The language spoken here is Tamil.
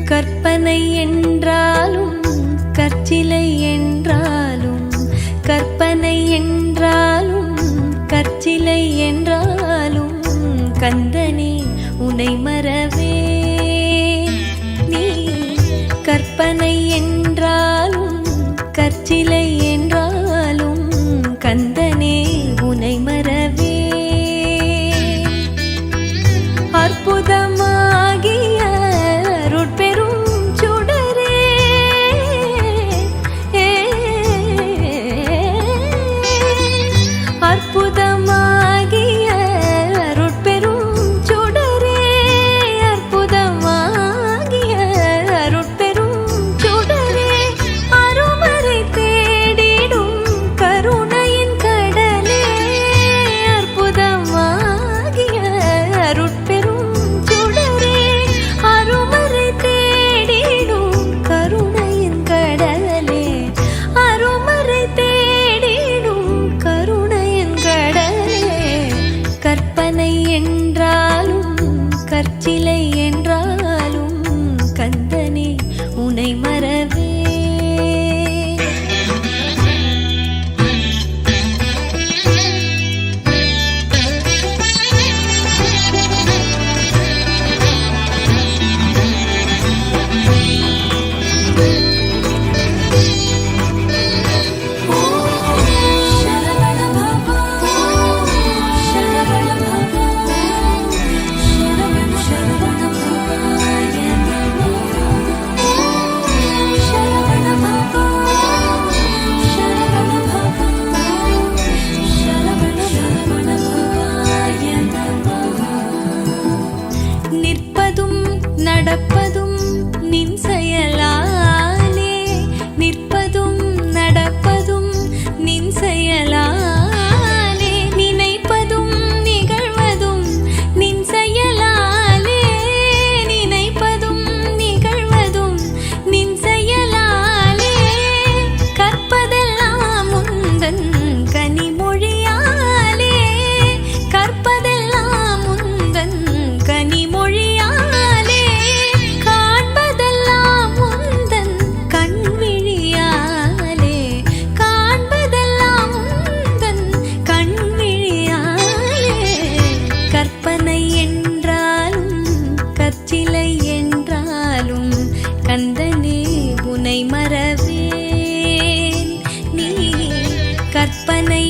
கற்பனை என்றாலும் கற்சிலை என்றாலும், கற்பனை என்றாலும் கற்சிலை என்றாலும், கந்தனே உனை மறவே நீ. கற்பனை என்றாலும் கற்சிலை என்றாலும், கந்தனே உனை மறவே. அற்புதமாகிய அருட்பெரும் சுடரே, அற்புதமாகிய அருட்பெரும் சுடரே, அற்புதமாகிய அருட்பெரும் சுடரே, அருமறை தேடிடும் கருணையின் கடலே, அற்புதமாகிய அருட்பெரும் சுடரே, அருமறை தேடிடும் கருணையின் கடலே, அருமறை தேடிடும் கருணையின் கடலே. கற்பனை என்றாலும் கற்சிலை என்றாலும், கந்தனே உனை மறவே. நிற்பதும் நடப்பதும் நின் செயலாலே, நிற்பதும் நடப்பதும் நின் செயலாலே, நினைப்பதும் நிகழ்வதும் நின் செயலாலே, நினைப்பதும் நிகழ்வதும் நின் செயலாலே, கற்பதெல்லாம் உந்தன் கனிமொழியாலே, கற்பதெல்லாம் உந்தன் கனிமொழியாலே, காண்பதெல்லாம் உந்தன் கண்விழியாலே, காண்பதெல்லாம் உந்தன் கண்விழியாலே. கற்பனை என்றாலும் கற்சிலை என்றாலும், கந்தனே உனை மறவேன் நீ. கற்பனை